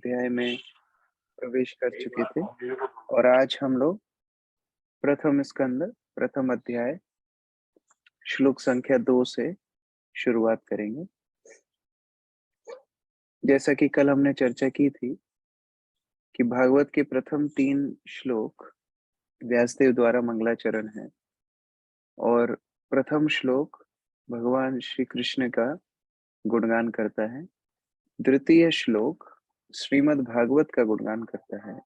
अध्याय में प्रवेश कर चुके थे और आज हम लोग प्रथम स्कंद प्रथम अध्याय श्लोक संख्या 2 से शुरुआत करेंगे। जैसा कि कल हमने चर्चा की थी कि भागवत के प्रथम 3 श्लोक व्यासदेव द्वारा मंगलाचरण है और प्रथम श्लोक भगवान श्री कृष्ण का गुणगान करता है, द्वितीय श्लोक श्रीमद् भागवत का गुणगान करता है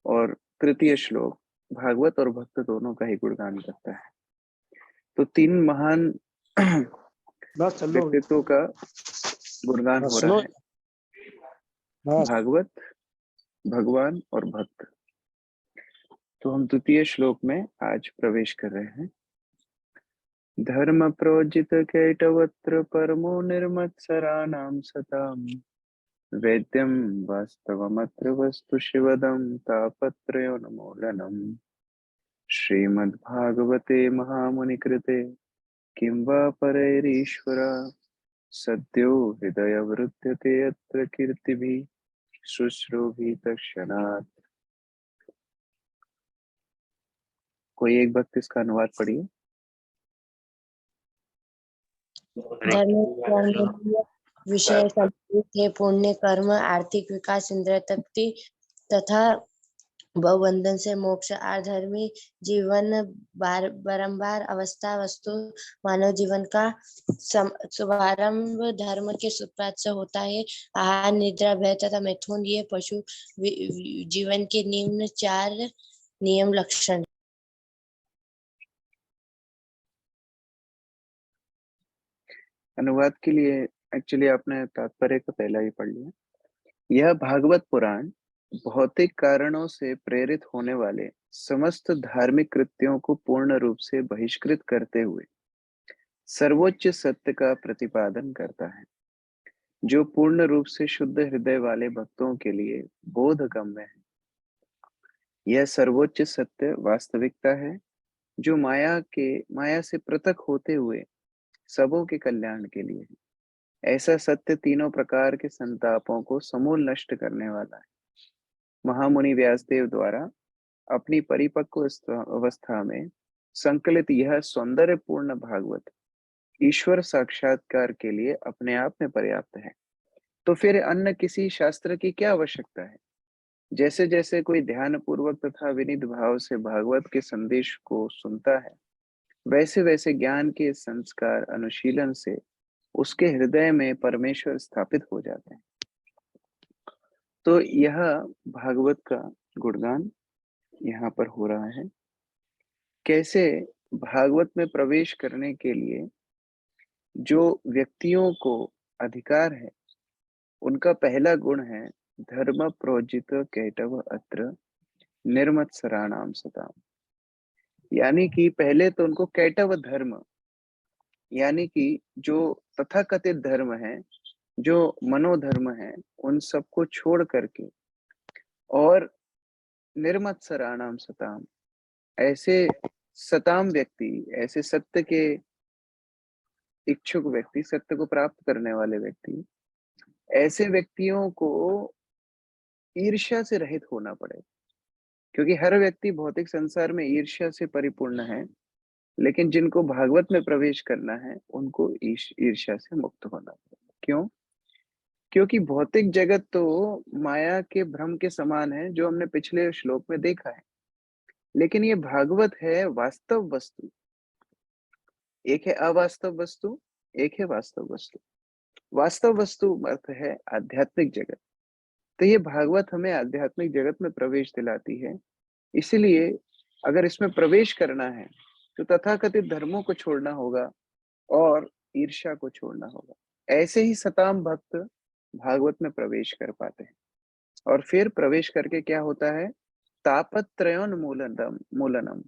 और तृतीय श्लोक भागवत और भक्त दोनों का ही गुणगान करता है। तो 3 महान व्यक्तित्वों का गुणगान हो रहा है, भागवत, भगवान और भक्त। तो हम द्वितीय श्लोक में आज प्रवेश कर रहे हैं। धर्म प्रोजित कैटवत्र परमो निर्मत्सराणां सताम् वेद्यं वास्तवमत्र वस्तु शिवदं तापत्रयोन्मूलनम् श्रीमद्भागवते महामुनिकृते किं वा परैरीश्वर सद्यो हृदयवृध्यते यत्र कीर्तिभिः शुश्रूषितक्षणात्। कोई एक भक्त इसका अनुवाद पढ़िए। विषय थे पुण्य कर्म, आर्थिक विकास, इंद्रिय तृप्ति तथा बहुबंधन से मोक्ष। आधर्मी जीवन बारंबार अवस्था वस्तु मानव जीवन का शुभारंभ धर्म के सुप्रात से होता है। आहार, निद्रा, भय तथा मैथुन ये पशु जीवन के निम्न 4 नियम लक्षण। अनुवाद के लिए एक्चुअली आपने तात्पर्य का पहला ही पढ़ लिया। यह भागवत पुराण भौतिक कारणों से प्रेरित होने वाले समस्त धार्मिक कृत्यों को पूर्ण रूप से बहिष्कृत करते हुए सर्वोच्च सत्य का प्रतिपादन करता है, जो पूर्ण रूप से शुद्ध हृदय वाले भक्तों के लिए बोधगम्य है। यह सर्वोच्च सत्य वास्तविकता है, जो माया से पृथक होते हुए सबों के कल्याण के लिए है। ऐसा सत्य तीनों प्रकार के संतापों को समूल नष्ट करने वाला है। महामुनि व्यासदेव द्वारा अपनी परिपक्व अवस्था में संकलित यह सौंदर्यपूर्ण भागवत ईश्वर साक्षात्कार के लिए अपने आप में पर्याप्त है। तो फिर अन्य किसी शास्त्र की क्या आवश्यकता है? जैसे जैसे कोई ध्यान पूर्वक तथा विनित भाव से भागवत के संदेश को सुनता है, वैसे वैसे ज्ञान के संस्कार अनुशीलन से उसके हृदय में परमेश्वर स्थापित हो जाते हैं। तो यह भागवत का गुणगान यहाँ पर हो रहा है। कैसे भागवत में प्रवेश करने के लिए जो व्यक्तियों को अधिकार है, उनका पहला गुण है धर्म प्रोजित कैटव अत्र निर्मत्सराणाम सताम। यानी कि पहले तो उनको कैटव धर्म, यानी कि जो तथाकथित धर्म है, जो मनोधर्म है, उन सबको छोड़ करके और निर्मत्सराणाम सताम, ऐसे सताम व्यक्ति, ऐसे सत्य के इच्छुक व्यक्ति, सत्य को प्राप्त करने वाले व्यक्ति, ऐसे व्यक्तियों को ईर्ष्या से रहित होना पड़े। क्योंकि हर व्यक्ति भौतिक संसार में ईर्ष्या से परिपूर्ण है, लेकिन जिनको भागवत में प्रवेश करना है उनको ईर्ष्या से मुक्त होना पड़ेगा। क्यों? क्योंकि भौतिक जगत तो माया के भ्रम के समान है, जो हमने पिछले श्लोक में देखा है। लेकिन ये भागवत है वास्तव वस्तु। एक है अवास्तव वस्तु, एक है वास्तव वस्तु। वास्तव वस्तु अर्थ है आध्यात्मिक जगत। तो ये भागवत हमें आध्यात्मिक जगत में प्रवेश दिलाती है। इसलिए अगर इसमें प्रवेश करना है तो तथाकथित धर्मों को छोड़ना होगा और ईर्ष्या को छोड़ना होगा। ऐसे ही सताम भक्त भागवत में प्रवेश कर पाते हैं। और फिर प्रवेश करके क्या होता है? तापत्रयोन्मूलनम,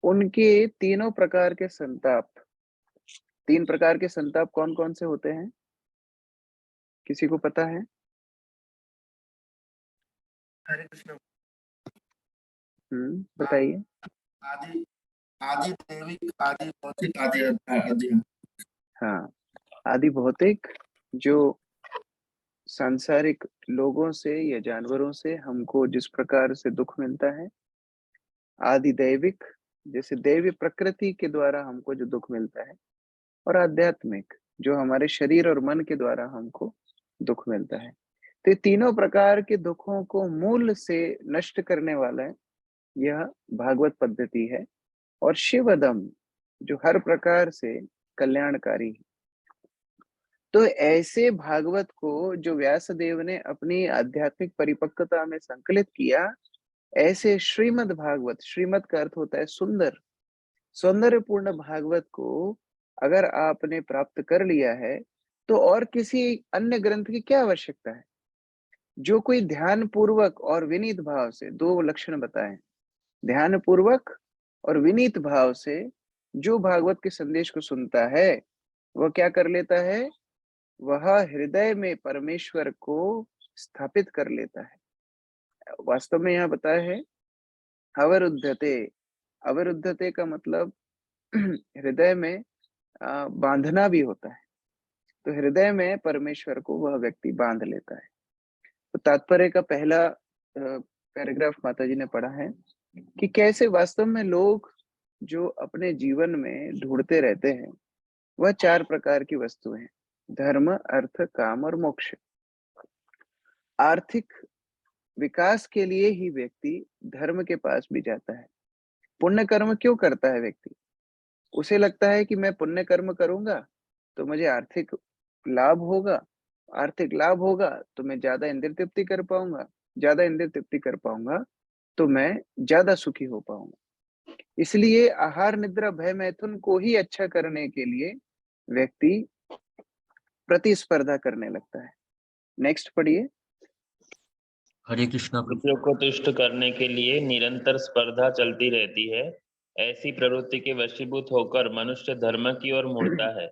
उनके तीनों प्रकार के संताप। 3 प्रकार के संताप कौन कौन से होते हैं? किसी को पता है? हरे कृष्ण। बताइए। आदि आदि दैविक, आदि भौतिक, आदि। हाँ, आदि भौतिक जो सांसारिक लोगों से या जानवरों से हमको जिस प्रकार से दुख मिलता है, आदि दैविक जैसे दैवी प्रकृति के द्वारा हमको जो दुख मिलता है, और आध्यात्मिक जो हमारे शरीर और मन के द्वारा हमको दुख मिलता है। तो ये तीनों प्रकार के दुखों को मूल से नष्ट करने वाला है यह भागवत पद्धति है, और शिवदम जो हर प्रकार से कल्याणकारी है। तो ऐसे भागवत को जो व्यासदेव ने अपनी आध्यात्मिक परिपक्वता में संकलित किया, ऐसे श्रीमद् भागवत, श्रीमद् का अर्थ होता है सुंदर, सौंदर्यपूर्ण भागवत को अगर आपने प्राप्त कर लिया है, तो और किसी अन्य ग्रंथ की क्या आवश्यकता है? जो कोई ध्यान पूर्वक और विनीत भाव से, दो लक्षण बताए, ध्यान पूर्वक और विनीत भाव से जो भागवत के संदेश को सुनता है, वह क्या कर लेता है? वह हृदय में परमेश्वर को स्थापित कर लेता है। वास्तव में यहाँ बताया है अवरुद्धते। अवरुद्धते का मतलब हृदय में बांधना भी होता है। तो हृदय में परमेश्वर को वह व्यक्ति बांध लेता है। तो तात्पर्य का पहला पैराग्राफ माता जी ने पढ़ा है कि कैसे वास्तव में लोग जो अपने जीवन में ढूंढते रहते हैं, वह चार प्रकार की वस्तुएं हैं: धर्म, अर्थ, काम और मोक्ष। आर्थिक विकास के लिए ही व्यक्ति धर्म के पास भी जाता है। पुण्य कर्म क्यों करता है व्यक्ति? उसे लगता है कि मैं पुण्य कर्म करूंगा तो मुझे आर्थिक लाभ होगा, आर्थिक लाभ होगा तो मैं ज्यादा इंद्रिय तृप्ति कर पाऊंगा, ज्यादा इंद्रिय तृप्ति कर पाऊंगा तो मैं ज्यादा सुखी हो पाऊंगा। इसलिए आहार, निद्रा, भय, मैथुन को ही अच्छा करने के लिए व्यक्ति प्रतिस्पर्धा करने लगता है। नेक्स्ट पढ़िए। हरे कृष्णा प्रभु। मित्रों को तुष्ट करने के लिए निरंतर स्पर्धा चलती रहती है। ऐसी प्रवृत्ति के वशीभूत होकर मनुष्य धर्म की ओर मुड़ता है।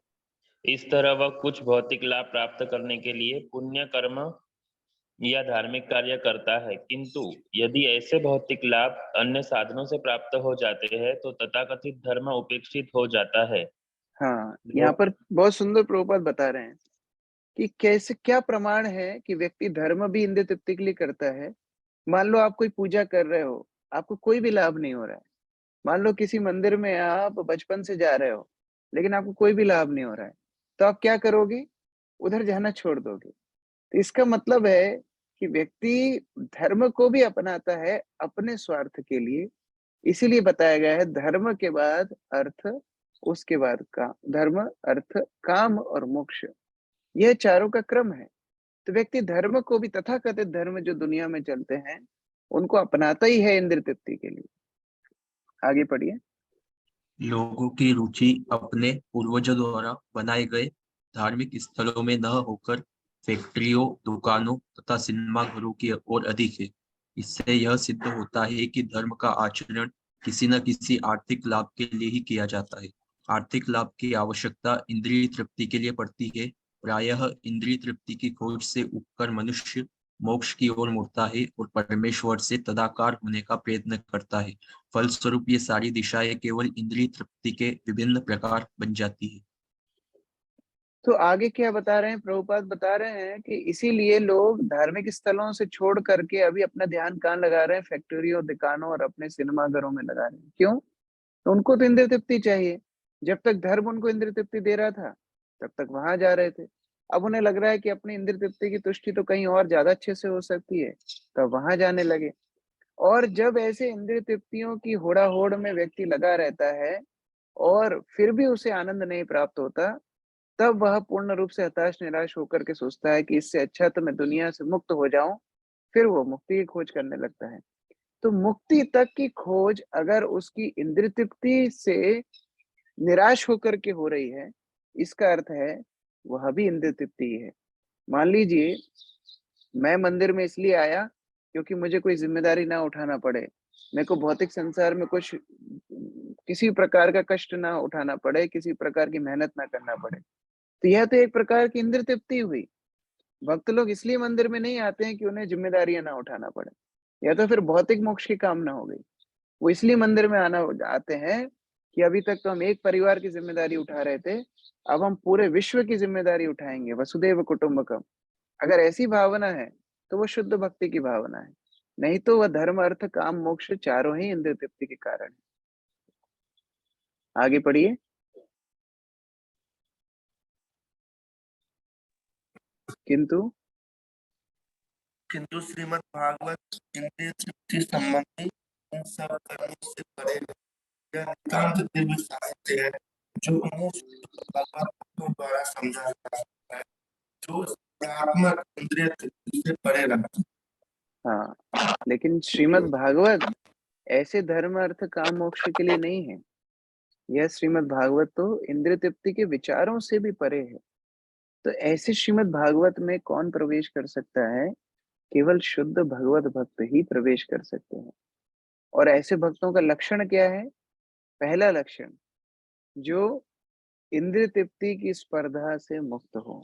इस तरह वह कुछ भौतिक लाभ प्राप्त करने के लिए पुण्य कर्म या धार्मिक कार्य करता है, किंतु यदि ऐसे भौतिक लाभ अन्य साधनों से प्राप्त हो जाते हैं तो तथाकथित धर्म उपेक्षित हो जाता है। हाँ, यहाँ पर बहुत सुंदर प्रभुपाद बता रहे हैं कि कैसे, क्या प्रमाण है कि व्यक्ति धर्म भी इंद्रिय तृप्ति के लिए करता है। मान लो आप कोई पूजा कर रहे हो, आपको कोई भी लाभ नहीं हो रहा है। मान लो किसी मंदिर में आप बचपन से जा रहे हो, लेकिन आपको कोई भी लाभ नहीं हो रहा है, तो आप क्या करोगे? उधर जाना छोड़ दोगे। तो इसका मतलब है कि व्यक्ति धर्म को भी अपनाता है अपने स्वार्थ के लिए। इसीलिए बताया गया है धर्म के बाद अर्थ, उसके बाद काम। धर्म, अर्थ, काम और मोक्ष, यह चारों का क्रम है। तो व्यक्ति धर्म को भी, तथाकथित धर्म जो दुनिया में चलते हैं, उनको अपनाता ही है इंद्रिय तृप्ति के लिए। आगे पढ़िए। लोगों की रुचि अपने पूर्वजों द्वारा बनाए गए धार्मिक स्थलों में न होकर फैक्ट्रियों, दुकानों तथा सिनेमा घरों की ओर अधिक है। इससे यह सिद्ध होता है कि धर्म का आचरण किसी न किसी आर्थिक लाभ के लिए ही किया जाता है। आर्थिक लाभ की आवश्यकता इंद्रिय तृप्ति के लिए पड़ती है। प्रायः इंद्रिय तृप्ति की खोज से उपकर मनुष्य मोक्ष की ओर मुड़ता है और परमेश्वर से तदाकार होने का प्रयत्न करता है। फलस्वरूप ये सारी दिशाएं केवल इंद्रिय तृप्ति के विभिन्न प्रकार बन जाती है। तो आगे क्या बता रहे हैं प्रभुपाद? बता रहे हैं कि इसीलिए लोग धार्मिक स्थलों से छोड़ करके अभी अपना ध्यान कहाँ लगा रहे हैं? फैक्ट्रियों, दुकानों और अपने सिनेमा घरों में लगा रहे हैं। क्यों? तो उनको तो इंद्रिय तृप्ति चाहिए। जब तक धर्म उनको इंद्रिय तृप्ति दे रहा था, तब तक वहां जा रहे थे। अब उन्हें लग रहा है कि अपनी इंद्रिय तृप्ति की तुष्टि तो कहीं और ज्यादा अच्छे से हो सकती है, तो वहां जाने लगे। और जब ऐसे इंद्रिय तृप्तियों की होड़ में व्यक्ति लगा रहता है और फिर भी उसे आनंद नहीं प्राप्त होता, तब वह पूर्ण रूप से हताश, निराश होकर के सोचता है कि इससे अच्छा तो मैं दुनिया से मुक्त हो जाऊं। फिर वो मुक्ति की खोज करने लगता है। तो मुक्ति तक की खोज अगर उसकी इंद्रिय तृप्ति से निराश होकर के हो रही है, इसका अर्थ है वह भी इंद्रिय तृप्ति ही है। मान लीजिए मैं मंदिर में इसलिए आया क्योंकि मुझे कोई जिम्मेदारी ना उठाना पड़े, मेरे को भौतिक संसार में कुछ किसी प्रकार का कष्ट ना उठाना पड़े, किसी प्रकार की मेहनत ना करना पड़े। तो यह तो एक प्रकार की इंद्रिय तृप्ति हुई। भक्त लोग इसलिए मंदिर में नहीं आते हैं कि उन्हें जिम्मेदारियां ना उठाना पड़े, या तो फिर भौतिक मोक्ष की कामना हो गई। वो इसलिए मंदिर में आते हैं कि अभी तक तो हम एक परिवार की जिम्मेदारी उठा रहे थे, अब हम पूरे विश्व की जिम्मेदारी उठाएंगे, वसुदेव कुटुंबकम। अगर ऐसी भावना है तो वो शुद्ध भक्ति की भावना है, नहीं तो वह धर्म अर्थ काम मोक्ष चारों ही इंद्रिय तृप्ति के कारण है। आगे पढ़िए। किंतु किंतु श्रीमद् भागवत इंद्रिय तृप्ति संबंधी इन सब कर्मों से परे है। यह नितांत दिव्य साहित्य है जो उन्हें भगवत द्वारा समझा जा सकता है, जो सकारात्मक इंद्रिय तृप्ति से परे रहता है। हाँ, लेकिन श्रीमद् भागवत ऐसे धर्म अर्थ काम मोक्ष के लिए नहीं है। यह श्रीमद् भागवत तो इंद्रिय तृप्ति के विचारों से भी परे है। तो ऐसे श्रीमद् भागवत में कौन प्रवेश कर सकता है? केवल शुद्ध भगवत भक्त ही प्रवेश कर सकते हैं। और ऐसे भक्तों का लक्षण क्या है? पहला लक्षण, जो इंद्रिय तृप्ति की स्पर्धा से मुक्त हो,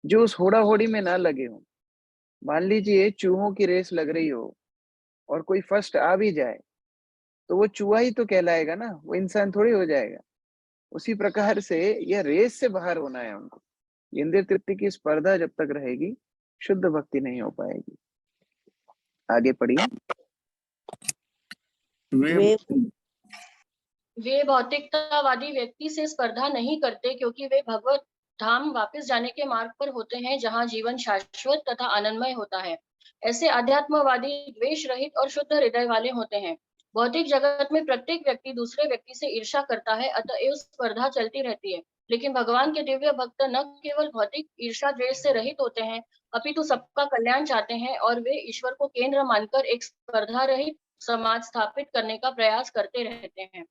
जो उस होड़ा होड़ी में ना लगे हो। मान लीजिए चूहों की रेस लग रही हो और कोई फर्स्ट आ भी जाए तो वो चूहा ही तो कहलाएगा ना, वो इंसान थोड़ी हो जाएगा। उसी प्रकार से यह रेस से बाहर होना है उनको। इंद्रिय तृप्ति की स्पर्धा जब तक रहेगी, शुद्ध भक्ति नहीं हो पाएगी। आगे पढ़िए। वे वे भौतिकतावादी व्यक्ति से स्पर्धा नहीं करते क्योंकि वे भगवत धाम वापस जाने के मार्ग पर होते हैं जहां जीवन शाश्वत तथा आनंदमय होता है। ऐसे अध्यात्मवादी द्वेष रहित और शुद्ध हृदय वाले होते हैं। भौतिक जगत में प्रत्येक व्यक्ति दूसरे व्यक्ति से ईर्ष्या करता है, अतएव स्पर्धा चलती रहती है। लेकिन भगवान के दिव्य भक्त न केवल भौतिक ईर्ष्या द्वेष से रहित होते हैं, अपितु सबका कल्याण चाहते हैं और वे ईश्वर को केंद्र मानकर एक स्पर्धा रहित समाज स्थापित करने का प्रयास करते रहते हैं।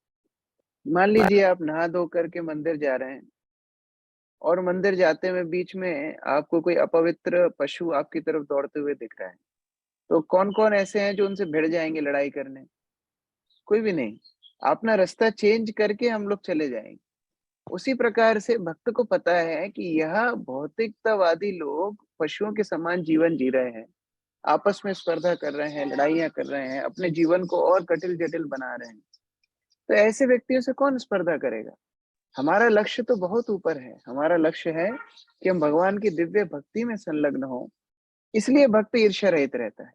मान लीजिए आप नहा धो करके मंदिर जा रहे हैं और मंदिर जाते में बीच में आपको कोई अपवित्र पशु आपकी तरफ दौड़ते हुए दिख रहा है, तो कौन कौन ऐसे हैं जो उनसे भिड़ जाएंगे लड़ाई करने? कोई भी नहीं। अपना रास्ता चेंज करके हम लोग चले जाएंगे। उसी प्रकार से भक्त को पता है कि यह भौतिकतावादी लोग पशुओं के समान जीवन जी रहे हैं, आपस में स्पर्धा कर रहे हैं, लड़ाइयां कर रहे हैं, अपने जीवन को और कठिन जटिल बना रहे हैं। तो ऐसे व्यक्तियों से कौन स्पर्धा करेगा? हमारा लक्ष्य तो बहुत ऊपर है। हमारा लक्ष्य है कि हम भगवान की दिव्य भक्ति में संलग्न हो। इसलिए भक्त ईर्ष्या रहित रहता है।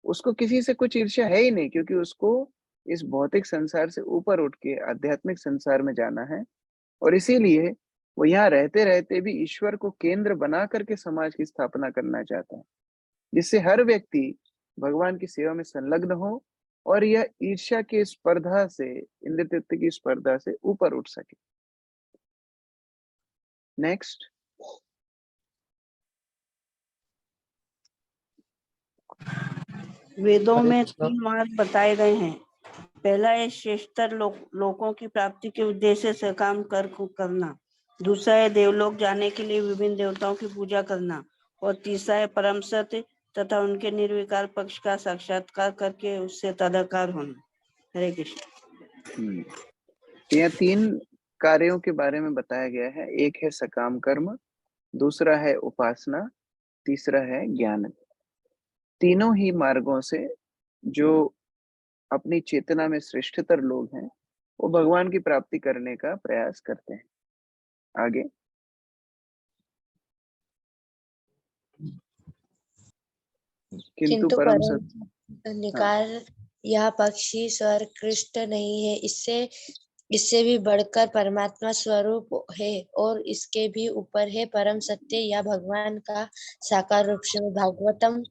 उसको किसी से कुछ ईर्ष्या है ही नहीं, क्योंकि उसको इस भौतिक संसार से ऊपर उठ के आध्यात्मिक संसार में जाना है। और इसीलिए वो यहाँ रहते रहते भी ईश्वर को केंद्र बना करके समाज की स्थापना करना चाहता है, जिससे हर व्यक्ति भगवान की सेवा में संलग्न हो और यह ईर्ष्या की स्पर्धा से, इंद्रिय तृप्ति की स्पर्धा से ऊपर उठ सके। नेक्स्ट। वेदों में 3 मार्ग बताए गए हैं। पहला है श्रेष्ठतर लोकों की प्राप्ति के उद्देश्य से काम करना। दूसरा है देवलोक जाने के लिए विभिन्न देवताओं की पूजा करना। और तीसरा है परम सत्य तथा उनके निर्विकार पक्ष का साक्षात्कार करके उससे तदाकार होना। हरे कृष्ण। यह 3 कार्यों के बारे में बताया गया है। एक है सकाम कर्म, दूसरा है उपासना, तीसरा है ज्ञान। तीनों ही मार्गों से जो अपनी चेतना में श्रेष्ठतर लोग हैं, वो भगवान की प्राप्ति करने का प्रयास करते हैं। आगे। किंतु परम सत्य निकार यह पक्षी स्वर्कृष्ट नहीं है, इससे भी बढ़कर परमात्मा स्वरूप है और इसके भी ऊपर है परम सत्य या भगवान का साकार रूप। श्रीमद् भागवतम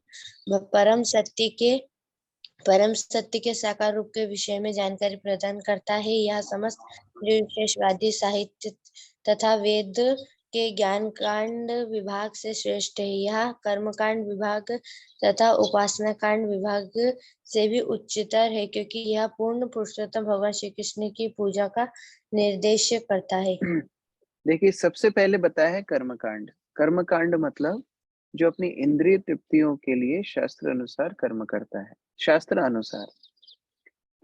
परम सत्य के साकार रूप के विषय में जानकारी प्रदान करता है। यह समस्त निर्विशेषवादी साहित्य तथा वेद के ज्ञान कांड विभाग से श्रेष्ठ है। यह कर्म कांड विभाग तथा उपासना कांड विभाग से भी उच्चतर है, क्योंकि यह पूर्ण पुरुषोत्तम भगवान श्री कृष्ण की पूजा का निर्देश करता है। देखिए, सबसे पहले बताया है कर्मकांड। कर्मकांड मतलब जो अपनी इंद्रिय तृप्तियों के लिए शास्त्र अनुसार कर्म करता है। शास्त्र अनुसार,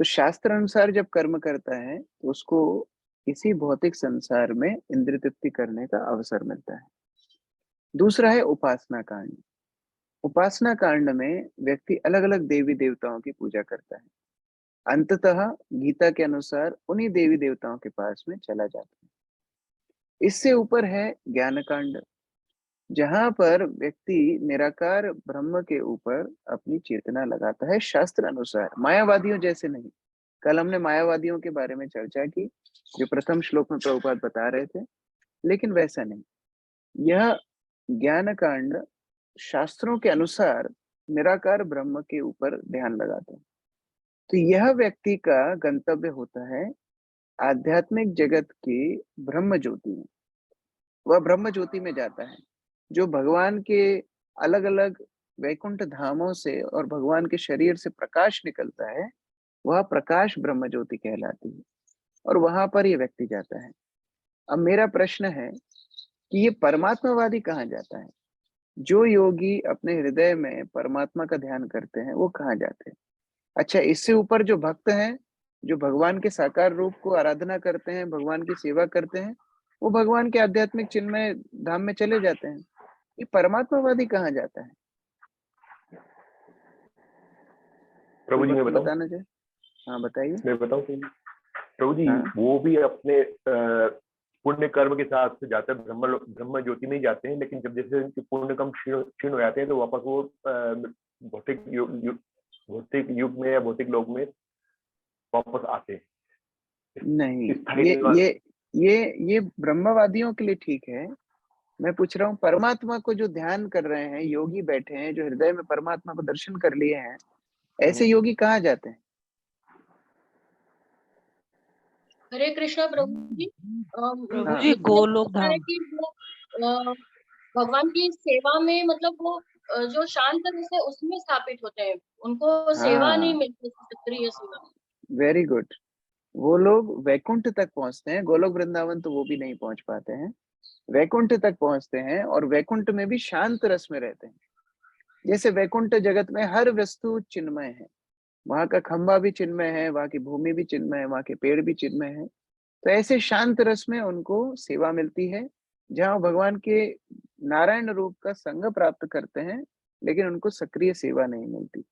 तो शास्त्र अनुसार जब कर्म करता है तो उसको इसी भौतिक संसार में इंद्रिय तृप्ति करने का अवसर मिलता है। दूसरा है उपासना कांड। उपासना कांड में व्यक्ति अलग अलग देवी देवताओं की पूजा करता है। अंततः गीता के अनुसार उन्हीं देवी देवताओं के पास में चला जाता है। इससे ऊपर है ज्ञान कांड। जहां पर व्यक्ति निराकार ब्रह्म के ऊपर अपनी चेतना लगाता है शास्त्र अनुसार, मायावादियों जैसे नहीं। कल हमने मायावादियों के बारे में चर्चा की जो प्रथम श्लोक में प्रभुपाद बता रहे थे, लेकिन वैसा नहीं। यह ज्ञान कांड शास्त्रों के अनुसार निराकार ब्रह्म के ऊपर ध्यान लगाता है। तो यह व्यक्ति का गंतव्य होता है आध्यात्मिक जगत की ब्रह्म ज्योति में। वह ब्रह्म ज्योति में जाता है जो भगवान के अलग अलग वैकुंठ धामों से और भगवान के शरीर से प्रकाश निकलता है, वह प्रकाश ब्रह्म ज्योति कहलाती है, और वहां पर ये व्यक्ति जाता है। अब मेरा प्रश्न है कि ये परमात्मावादी कहाँ जाता है? जो योगी अपने हृदय में परमात्मा का ध्यान करते हैं वो कहाँ जाते हैं? अच्छा, इससे ऊपर जो भक्त हैं, जो भगवान के साकार रूप को आराधना करते हैं, भगवान की सेवा करते हैं, वो भगवान के आध्यात्मिक चिन्मय धाम में चले जाते हैं। ये परमात्मावादी कहाँ जाता है? प्रभु जी मैं बताऊं? बताना चाहिए। हाँ बताइए। मैं बताऊं प्रभु जी? हाँ। वो भी अपने पुण्य कर्म के साथ से जाते हैं, ब्रह्म ज्योति में जाते हैं, लेकिन जब जैसे उनके पुण्य कर्म क्षीण हो जाते हैं तो वापस वो भौतिक युग में या भौतिक लोक में वापस आते हैं। नहीं, ये ब्रह्मवादियों के लिए ठीक है। मैं पूछ रहा हूँ परमात्मा को जो ध्यान कर रहे हैं, योगी बैठे हैं जो हृदय में परमात्मा को दर्शन कर लिए हैं, ऐसे योगी कहाँ जाते हैं? हरे कृष्णा प्रभु जी। प्रभु जी, मुझे गोलोक लगता है धाम। कि वो भगवान की सेवा में, मतलब वो जो शांत रस है उसमें स्थापित होते हैं, उनको सेवा नहीं मिलती, सक्रिय सेवा। Very good. वो लोग वैकुंठ तक पहुंचते हैं, गोलोक वृंदावन तो वो भी नहीं पहुंच पाते हैं, वैकुंठ तक पहुंचते हैं, और वैकुंठ में भी शांत रस में रहते हैं। जैसे वैकुंठ जगत में हर वस्तु चिन्मय है, वहां का खंबा भी चिन्मय है, वहां की भूमि भी चिन्मय है, वहां के पेड़ भी चिन्मय है। तो ऐसे शांत रस में उनको सेवा मिलती है, जहां वो भगवान के नारायण रूप का संग प्राप्त करते हैं, लेकिन उनको सक्रिय सेवा नहीं मिलती।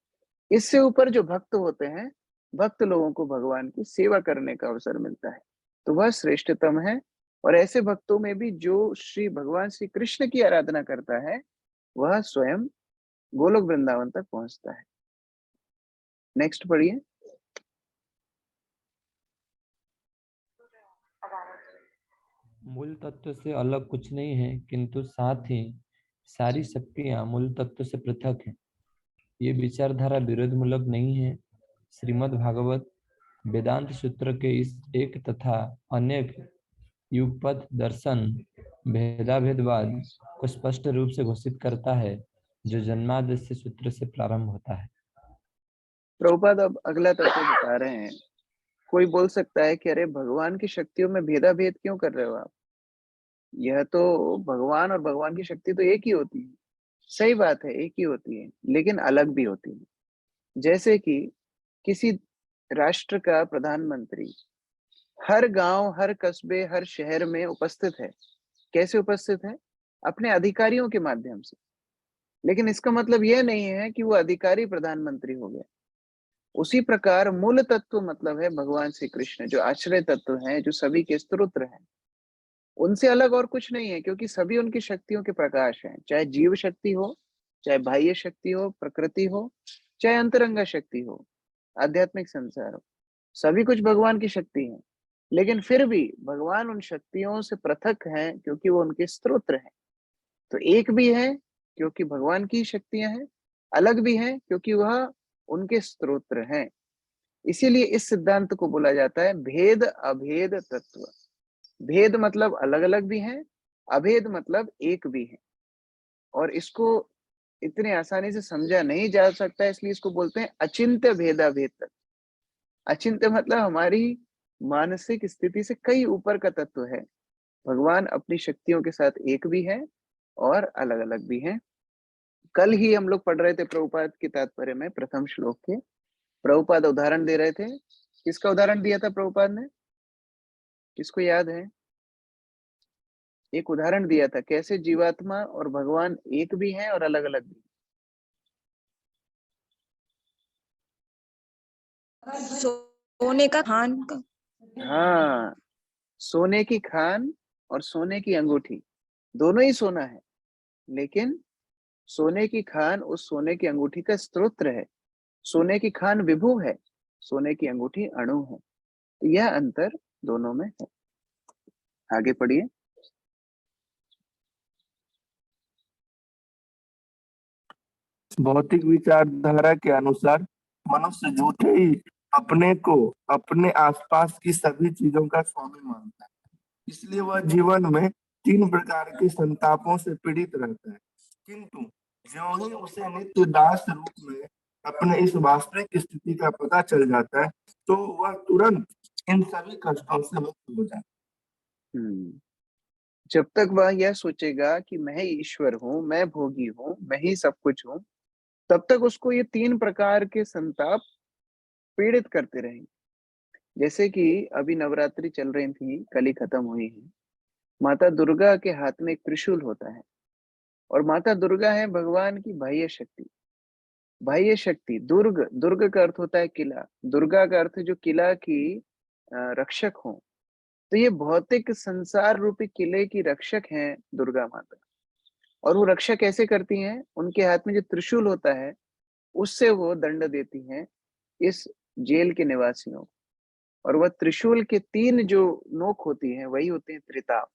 इससे ऊपर जो भक्त होते हैं, भक्त लोगों को भगवान की सेवा करने का अवसर मिलता है, तो वह श्रेष्ठतम है। और ऐसे भक्तों में भी जो श्री भगवान श्री कृष्ण की आराधना करता है, वह स्वयं गोलोक वृंदावन तक पहुंचता है। नेक्स्ट पढ़िए। मूल तत्व से अलग कुछ नहीं है, किंतु साथ ही सारी शक्तियां मूल तत्व से पृथक हैं। ये विचारधारा विरोध मूलक नहीं है। श्रीमद् भागवत वेदांत सूत्र के इस एक तथा अनेक युगपथ दर्शन भेदाभेदवाद को स्पष्ट रूप से घोषित करता है, जो जन्माद्य सूत्र से प्रारंभ होता है। प्रभुपाद अब अगला तत्व बता रहे हैं। कोई बोल सकता है कि अरे भगवान की शक्तियों में भेदाभेद क्यों कर रहे हो आप? यह तो भगवान और भगवान की शक्ति तो एक ही होती है। सही बात है, एक ही होती है, लेकिन अलग भी होती है। जैसे कि किसी राष्ट्र का प्रधानमंत्री हर गांव, हर कस्बे, हर शहर में उपस्थित है। कैसे उपस्थित है? अपने अधिकारियों के माध्यम से। लेकिन इसका मतलब यह नहीं है कि वो अधिकारी प्रधानमंत्री हो गया। उसी प्रकार मूल तत्व मतलब है भगवान श्री कृष्ण, जो आश्रय तत्व हैं, जो सभी के स्त्रोत्र हैं, उनसे अलग और कुछ नहीं है, क्योंकि सभी उनकी शक्तियों के प्रकाश हैं। चाहे जीव शक्ति हो, चाहे बाह्य शक्ति हो, प्रकृति हो, चाहे अंतरंगा शक्ति हो, आध्यात्मिक संसार हो, सभी कुछ भगवान की शक्ति है। लेकिन फिर भी भगवान उन शक्तियों से पृथक हैं, क्योंकि वो उनके स्त्रोत्र हैं। तो एक भी है क्योंकि भगवान की शक्तियां हैं, अलग भी है क्योंकि वह उनके स्त्रोत्र हैं। इसीलिए इस सिद्धांत को बोला जाता है भेद अभेद तत्व। भेद मतलब अलग अलग भी हैं, अभेद मतलब एक भी है। और इसको इतने आसानी से समझा नहीं जा सकता, इसलिए इसको बोलते हैं अचिंत्य भेदाभेद तत्व। अचिंत्य मतलब हमारी मानसिक स्थिति से कई ऊपर का तत्व है। भगवान अपनी शक्तियों के साथ एक भी है और अलग अलग भी हैं। कल ही हम लोग पढ़ रहे थे प्रभुपाद के तात्पर्य में प्रथम श्लोक के, प्रभुपाद उदाहरण दे रहे थे। किसका उदाहरण दिया था प्रभुपाद ने? किसको याद है? एक उदाहरण दिया था कैसे जीवात्मा और भगवान एक भी हैं और अलग अलग भी। सोने का खान का। हाँ, सोने की खान और सोने की अंगूठी, दोनों ही सोना है, लेकिन सोने की खान उस सोने की अंगूठी का स्रोत है। सोने की खान विभु है, सोने की अंगूठी अणु है। तो यह अंतर दोनों में है। आगे पढ़िए। भौतिक विचारधारा के अनुसार मनुष्य झूठे ही अपने को अपने आसपास की सभी चीजों का स्वामी मानता है, इसलिए वह जीवन में 3 प्रकार के संतापों से पीड़ित रहता है। किंतु ज्यों ही उसे नित्य दास रूप में अपने इस वास्तविक स्थिति का पता चल जाता है, तो वह तुरंत इन सभी कष्टों से मुक्त हो जाता है। जब तक वह यह सोचेगा कि मैं ही ईश्वर हूँ, मैं भोगी हूँ, मैं ही सब कुछ हूँ, तब तक उसको ये 3 प्रकार के संताप पीड़ित करते रहेंगे। जैसे कि अभी नवरात्रि चल रही थी, कल ही खत्म हुई है। माता दुर्गा के हाथ में एक त्रिशूल होता है और माता दुर्गा है भगवान की बाह्य शक्ति। बाह्य शक्ति दुर्ग, दुर्ग का अर्थ होता है किला, दुर्गा का अर्थ जो किला की रक्षक हो। तो ये भौतिक संसार रूपी किले की रक्षक हैं दुर्गा माता। और वो रक्षा कैसे करती हैं? उनके हाथ में जो त्रिशूल होता है उससे वो दंड देती हैं इस जेल के निवासियों को। और वह त्रिशूल के 3 जो नोक होती हैं वही होते हैं त्रिताप,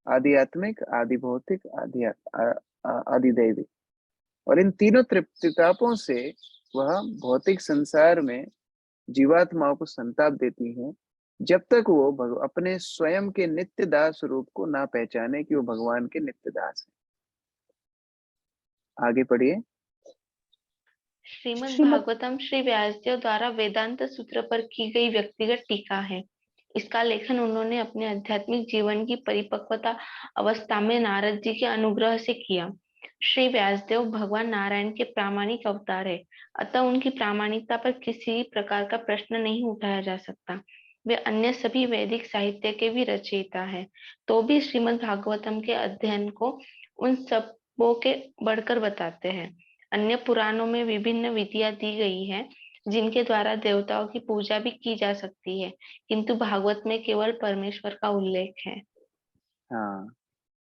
आध्यात्मिक, आदि भौतिक, आदि दैवी। और इन तीनों त्रितापों से वह भौतिक संसार में जीवात्माओं को संताप देती हैं, जब तक वो अपने स्वयं के नित्य दास रूप को ना पहचाने कि वो भगवान के नित्य दास है। आगे पढ़िए। श्रीमद् भागवतम श्री व्यासदेव द्वारा वेदांत सूत्र पर की गई व्यक्तिगत टीका है। इसका लेखन उन्होंने अपने आध्यात्मिक जीवन की परिपक्वता अवस्था में नारद जी के अनुग्रह से किया। श्री व्यासदेव भगवान नारायण के प्रामाणिक अवतार है, अतः उनकी प्रामाणिकता पर किसी प्रकार का प्रश्न नहीं उठाया जा सकता। वे अन्य सभी वैदिक साहित्य के भी रचयिता है, तो भी श्रीमद् भागवतम के अध्ययन को उन सबों के बढ़कर बताते हैं। अन्य पुराणों में विभिन्न विधियां दी गई हैं, जिनके द्वारा देवताओं की पूजा भी की जा सकती है, किंतु भागवत में केवल परमेश्वर का उल्लेख है। हाँ,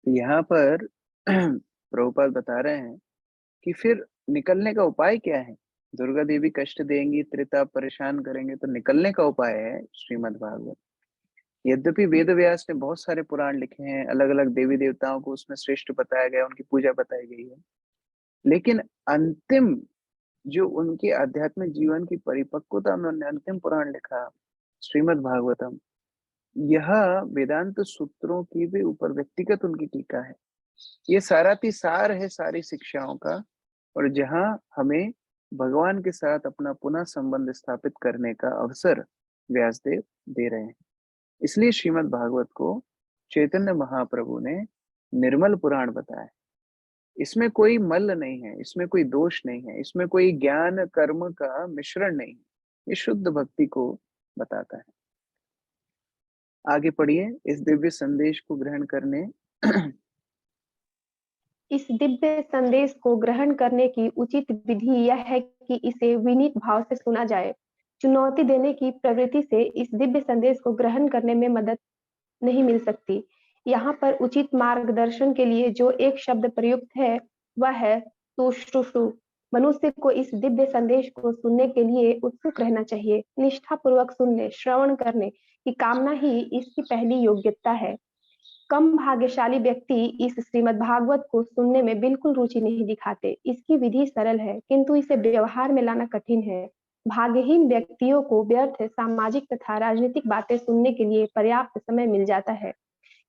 यहाँ पर प्रभुपाद बता रहे हैं कि फिर निकलने का उपाय क्या है? दुर्गा देवी कष्ट देंगी, त्रिताप परेशान करेंगे, तो निकलने का उपाय है श्रीमद् भागवत। यद्यपि वेद व्यास ने बहुत सारे पुराण लिखे हैं, अलग अलग देवी देवताओं को उसमें श्रेष्ठ बताया गया, उनकी पूजा बताई गई है, लेकिन अंतिम जो उनके आध्यात्मिक जीवन की परिपक्वता में उन्होंने अंतिम पुराण लिखा श्रीमद् भागवतम, यह वेदांत सूत्रों की भी ऊपर व्यक्तिगत उनकी टीका है। ये सार है सारी शिक्षाओं का, और जहां हमें भगवान के साथ अपना पुनः संबंध स्थापित करने का अवसर व्यासदेव दे रहे हैं। इसलिए श्रीमद् भागवत को चैतन्य महाप्रभु ने निर्मल पुराण बताया। इसमें कोई मल नहीं है, इसमें कोई दोष नहीं है, इसमें कोई ज्ञान कर्म का मिश्रण नहीं है, ये शुद्ध भक्ति को बताता है। आगे पढ़िए। इस दिव्य संदेश को ग्रहण करने इस दिव्य संदेश को ग्रहण करने की उचित विधि यह है कि इसे विनीत भाव से सुना जाए। चुनौती देने की प्रवृत्ति से इस दिव्य संदेश को ग्रहण करने में मदद नहीं मिल सकती। यहाँ पर उचित मार्गदर्शन के लिए जो एक शब्द प्रयुक्त है वह है सुश्रुषु। मनुष्य को इस दिव्य संदेश को सुनने के लिए उत्सुक रहना चाहिए। निष्ठा पूर्वक सुनने, श्रवण करने की कामना ही इसकी पहली योग्यता है। कम भाग्यशाली व्यक्ति इस श्रीमद् भागवत को सुनने में बिल्कुल रुचि नहीं दिखाते। इसकी विधि सरल है, किंतु इसे व्यवहार में लाना कठिन है। भाग्यहीन व्यक्तियों को व्यर्थ सामाजिक तथा राजनीतिक बातें सुनने के लिए पर्याप्त समय मिल जाता है,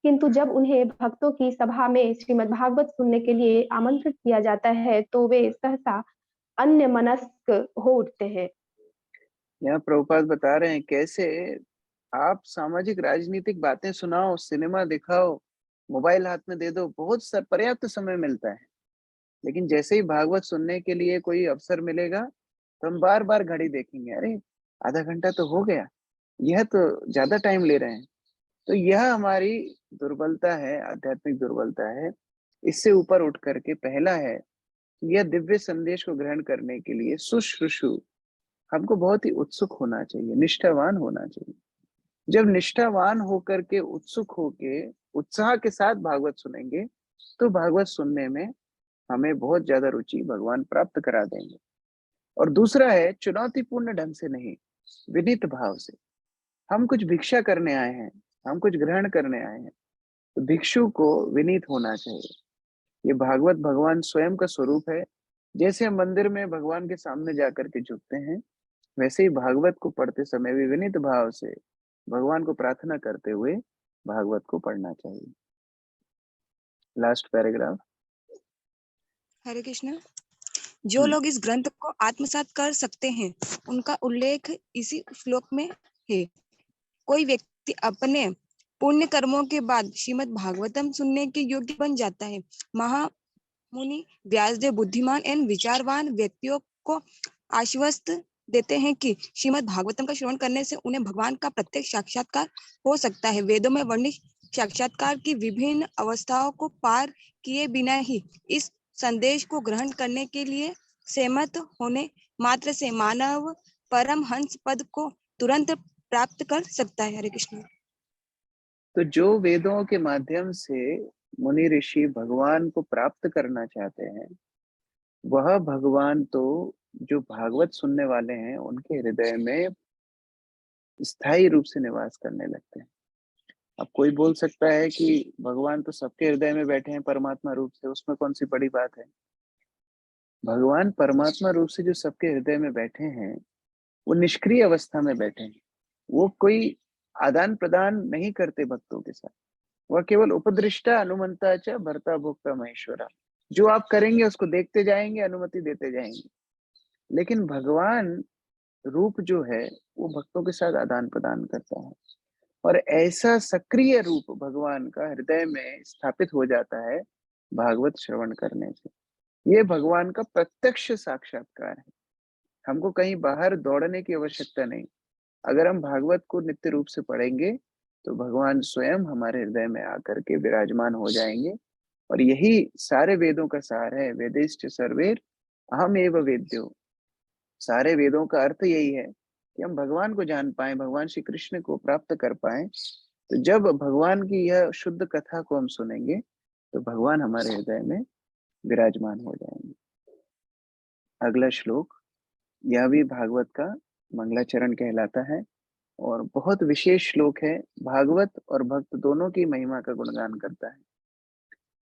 किंतु जब उन्हें भक्तों की सभा में श्रीमद् भागवत सुनने के लिए आमंत्रित किया जाता है तो वे सहसा अन्य मनस्क हो उठते हैं। यहाँ प्रभुपाद बता रहे हैं कैसे आप सामाजिक राजनीतिक बातें सुनाओ, सिनेमा दिखाओ, मोबाइल हाथ में दे दो, बहुत पर्याप्त समय मिलता है, लेकिन जैसे ही भागवत सुनने के लिए कोई अवसर मिलेगा तो हम बार बार घड़ी देखेंगे, अरे आधा घंटा तो हो गया, यह तो ज्यादा टाइम ले रहे हैं। तो यह हमारी दुर्बलता है, आध्यात्मिक दुर्बलता है। इससे ऊपर उठ करके पहला है, यह दिव्य संदेश को ग्रहण करने के लिए सुश्रुषु हमको बहुत ही उत्सुक होना चाहिए, निष्ठावान होना चाहिए। जब निष्ठावान होकर के उत्सुक होके उत्साह के साथ भागवत सुनेंगे तो भागवत सुनने में हमें बहुत ज्यादा रुचि भगवान प्राप्त करा देंगे। और दूसरा है चुनौतीपूर्ण ढंग से नहीं, विनीत भाव से। हम कुछ भिक्षा करने आए हैं, हम कुछ ग्रहण करने आए हैं, तो भिक्षु को विनीत होना चाहिए। ये भागवत भगवान स्वयं का स्वरूप है। जैसे हम मंदिर में भगवान के सामने जाकर के झुकते हैं, वैसे ही भागवत को पढ़ते समय भी विनीत भाव से भगवान को प्रार्थना करते हुए भागवत को पढ़ना चाहिए। Last paragraph. हरे कृष्ण। जो लोग इस ग्रंथ को आत्मसात कर सकते हैं, उनका उल्लेख इसी श्लोक में है। कोई व्यक्ति अपने पुण्य कर्मों के बाद श्रीमद् भागवतम सुनने के योग्य बन जाता है। महामुनि व्यासदेव बुद्धिमान एवं विचारवान व्यक्तियों को आश्वस्त देते हैं कि श्रीमद् भागवतम का श्रवण करने से उन्हें भगवान का प्रत्यक्ष साक्षात्कार हो सकता है। वेदों में वर्णित साक्षात्कार की विभिन्न अवस्थाओं को पार किए बिना ही इस संदेश को ग्रहण करने के लिए सहमत होने मात्र से मानव परम हंस पद को तुरंत प्राप्त कर सकता है। हरे कृष्ण। तो जो वेदों के माध्यम से मुनि ऋषि भगवान को प्राप्त करना चाहते हैं, वह भगवान तो जो भागवत सुनने वाले हैं उनके हृदय में स्थायी रूप से निवास करने लगते हैं। अब कोई बोल सकता है कि भगवान तो सबके हृदय में बैठे हैं परमात्मा रूप से, उसमें कौन सी बड़ी बात है। भगवान परमात्मा रूप से जो सबके हृदय में बैठे हैं, वो निष्क्रिय अवस्था में बैठे हैं। वो कोई आदान प्रदान नहीं करते भक्तों के साथ। वह केवल उपदृष्टा अनुमंता च भर्ता भोक्ता महेश्वरा। जो आप करेंगे उसको देखते जाएंगे, अनुमति देते जाएंगे। लेकिन भगवान रूप जो है वो भक्तों के साथ आदान प्रदान करता है, और ऐसा सक्रिय रूप भगवान का हृदय में स्थापित हो जाता है भागवत श्रवण करने से। ये भगवान का प्रत्यक्ष साक्षात्कार है। हमको कहीं बाहर दौड़ने की आवश्यकता नहीं। अगर हम भागवत को नित्य रूप से पढ़ेंगे तो भगवान स्वयं हमारे हृदय में आकर के विराजमान हो जाएंगे। और यही सारे वेदों का सार है। वेदेश्च सर्वेर अहम एव वेद्यो। सारे वेदों का अर्थ यही है कि हम भगवान को जान पाए, भगवान श्री कृष्ण को प्राप्त कर पाए। तो जब भगवान की यह शुद्ध कथा को हम सुनेंगे तो भगवान हमारे हृदय में विराजमान हो जाएंगे। अगला श्लोक, यह भी भागवत का मंगलाचरण कहलाता है और बहुत विशेष श्लोक है। भागवत और भक्त दोनों की महिमा का गुणगान करता है।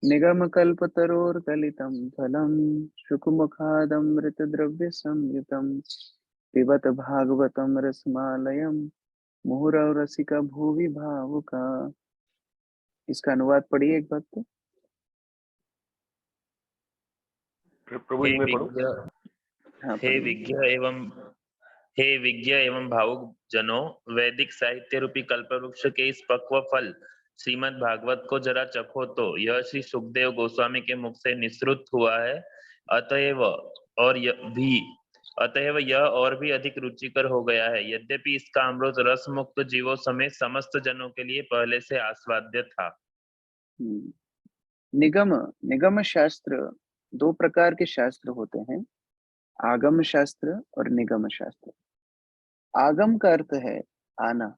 निगम कल्पतरोर्गलितं फलं शुकमुखादमृत द्रव्य संयुतम पिबत भागवतम रसमालयम मुहुरव रसिका भुवि भावुका। इसका अनुवाद पढ़िए एक भक्त। प्रभु जी मैं पढ़ूं? हाँ, हे विज्ञ एवं भावुक जनों, वैदिक साहित्य रूपी कल्पवृक्ष के इस पक्व फल श्रीमद् भागवत को जरा चखो तो यह श्री सुखदेव गोस्वामी के मुख से निसृत हुआ है। अतएव यह और भी अधिक रुचिकर हो गया है। यद्यपि इसका अमृत रस मुक्त जीवों समेत समस्त जनों के लिए पहले से आस्वाद्य था। निगम शास्त्र, दो प्रकार के शास्त्र होते हैं, आगम शास्त्र और निगम शास्त्र। आगम का अर्थ है आना।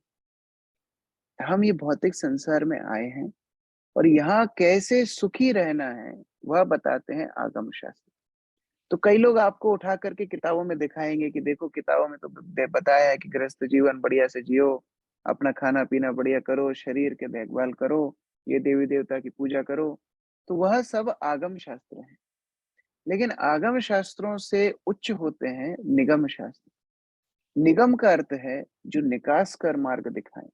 हम ये भौतिक संसार में आए हैं और यहाँ कैसे सुखी रहना है वह बताते हैं आगम शास्त्र। तो कई लोग आपको उठा करके किताबों में दिखाएंगे कि देखो किताबों में तो बताया है कि गृहस्थ जीवन बढ़िया से जियो, अपना खाना पीना बढ़िया करो, शरीर के देखभाल करो, ये देवी देवता की पूजा करो। तो वह सब आगम शास्त्र है। लेकिन आगम शास्त्रों से उच्च होते हैं निगम शास्त्र। निगम का अर्थ है जो निकास कर मार्ग दिखाएं।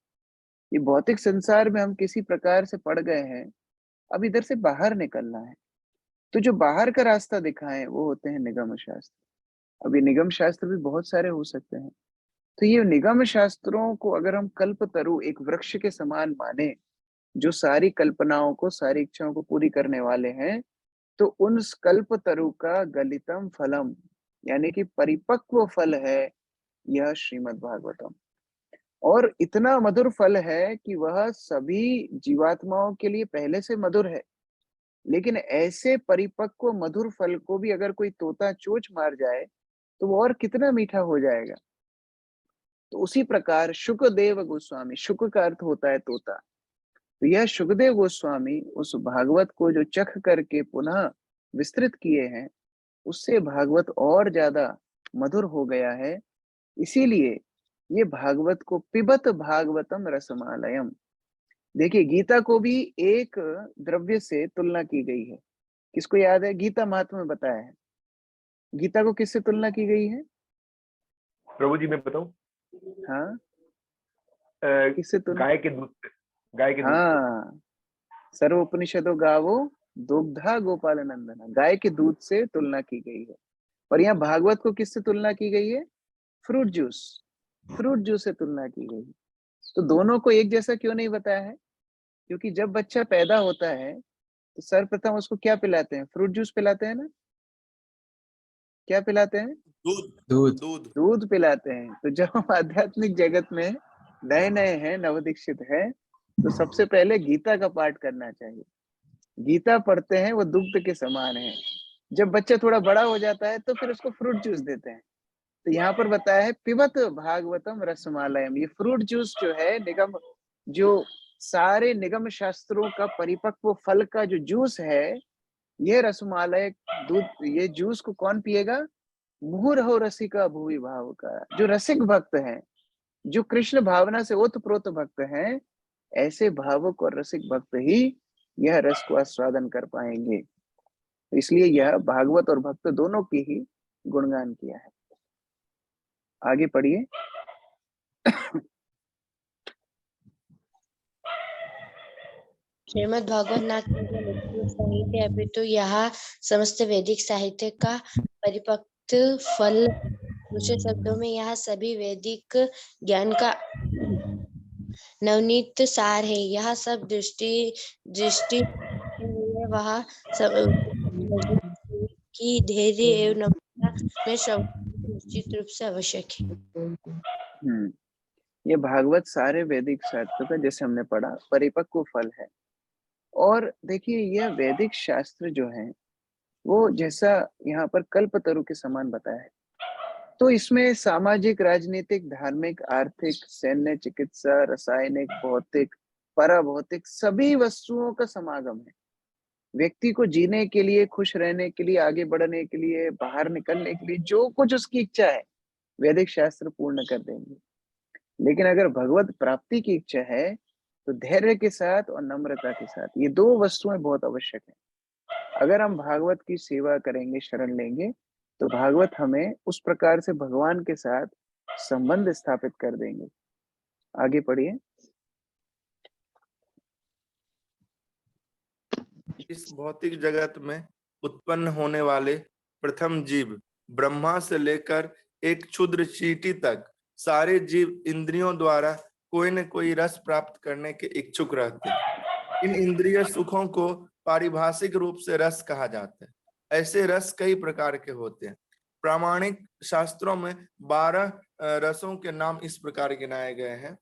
ये भौतिक संसार में हम किसी प्रकार से पड़ गए हैं, अब इधर से बाहर निकलना है, तो जो बाहर का रास्ता दिखाएं वो होते हैं निगम शास्त्र। अब ये निगम शास्त्र भी बहुत सारे हो सकते हैं। तो ये निगम शास्त्रों को अगर हम कल्पतरु एक वृक्ष के समान माने, जो सारी कल्पनाओं को, सारी इच्छाओं को पूरी करने वाले हैं, तो उन कल्पतरु का गलितम फलम यानी कि परिपक्व फल है यह श्रीमद् भागवतम। और इतना मधुर फल है कि वह सभी जीवात्माओं के लिए पहले से मधुर है। लेकिन ऐसे परिपक्व मधुर फल को भी अगर कोई तोता चोंच मार जाए तो वो और कितना मीठा हो जाएगा। तो उसी प्रकार शुकदेव गोस्वामी, शुक का अर्थ होता है तोता, तो यह सुखदेव गोस्वामी उस भागवत को जो चख करके पुनः विस्तृत किए हैं, उससे भागवत और ज्यादा मधुर हो गया है। इसीलिए ये भागवत को पिबत भागवतम रसमालयम। देखिए, गीता को भी एक द्रव्य से तुलना की गई है। किसको याद है? गीता महात्म्य में बताया है। गीता को किससे तुलना की गई है? प्रभु जी मैं बताऊं? हाँ, किससे तुलना? गाय के दूध से। गाय के दूध से। हाँ, सर्व उपनिषदों गावो दुग्धा गोपाल नंदना, गाय के दूध से तुलना की गई है। और यहाँ भागवत को किससे तुलना की गई है? फ्रूट जूस, फ्रूट जूस से तुलना की गई है। तो दोनों को एक जैसा क्यों नहीं बताया है? क्योंकि जब बच्चा पैदा होता है तो सर्वप्रथम उसको क्या पिलाते हैं? फ्रूट जूस पिलाते हैं ना? क्या पिलाते हैं? दूध पिलाते हैं। तो जब हम आध्यात्मिक जगत में नए नए हैं, नवदीक्षित हैं, तो सबसे पहले गीता का पाठ करना चाहिए। गीता पढ़ते हैं, वो दुग्ध के समान है। जब बच्चा थोड़ा बड़ा हो जाता है तो फिर उसको फ्रूट जूस देते हैं। तो यहाँ पर बताया है पिबत भागवतम रसमालयम। ये फ्रूट जूस जो है, निगम, जो सारे निगम शास्त्रों का परिपक्व फल का जो जूस है, ये रसमालय दूध, ये जूस को कौन पिएगा? मुहुरहो रसिका भुवि भाव का, जो रसिक भक्त हैं, जो कृष्ण भावना से ओतप्रोत भक्त हैं, ऐसे भावुक और रसिक भक्त ही यह रस को आस्वादन कर पाएंगे। इसलिए यह भागवत और भक्त दोनों की ही गुणगान किया है। आगे पढ़िए। श्रीमद् भागवत न केवल उपनिषद साहित्य अपितु यह समस्त वैदिक साहित्य का परिपक्व फल। दूसरे शब्दों में यह सभी वैदिक ज्ञान का नवनीत सार है। यह सब दृष्टि वह सब की धैर्य एवं नम्रता में सब निश्चित रूप से आवश्यक है। ये भागवत सारे वैदिक शास्त्रों का, जैसे हमने पढ़ा, परिपक्व फल है। और देखिए, यह वैदिक शास्त्र जो है वो जैसा यहाँ पर कल्पतरु के समान बताया है, तो इसमें सामाजिक, राजनीतिक, धार्मिक, आर्थिक, सैन्य, चिकित्सा, रासायनिक, भौतिक, पराभौतिक सभी वस्तुओं का समागम है। व्यक्ति को जीने के लिए, खुश रहने के लिए, आगे बढ़ने के लिए, बाहर निकलने के लिए जो कुछ उसकी इच्छा है, वैदिक शास्त्र पूर्ण कर देंगे। लेकिन अगर भगवत प्राप्ति की इच्छा है तो धैर्य के साथ और नम्रता के साथ, ये दो वस्तुएं बहुत आवश्यक है। अगर हम भागवत की सेवा करेंगे, शरण लेंगे, तो भागवत हमें उस प्रकार से भगवान के साथ संबंध स्थापित कर देंगे। आगे पढ़िए। इस भौतिक जगत में उत्पन्न होने वाले प्रथम जीव ब्रह्मा से लेकर एक क्षुद्र चींटी तक सारे जीव इंद्रियों द्वारा कोई न कोई रस प्राप्त करने के इच्छुक रहते हैं। इन इंद्रिय सुखों को पारिभाषिक रूप से रस कहा जाता है। ऐसे रस कई प्रकार के होते हैं। प्रामाणिक शास्त्रों में 12 रसों के नाम इस प्रकार गिनाए गए हैं।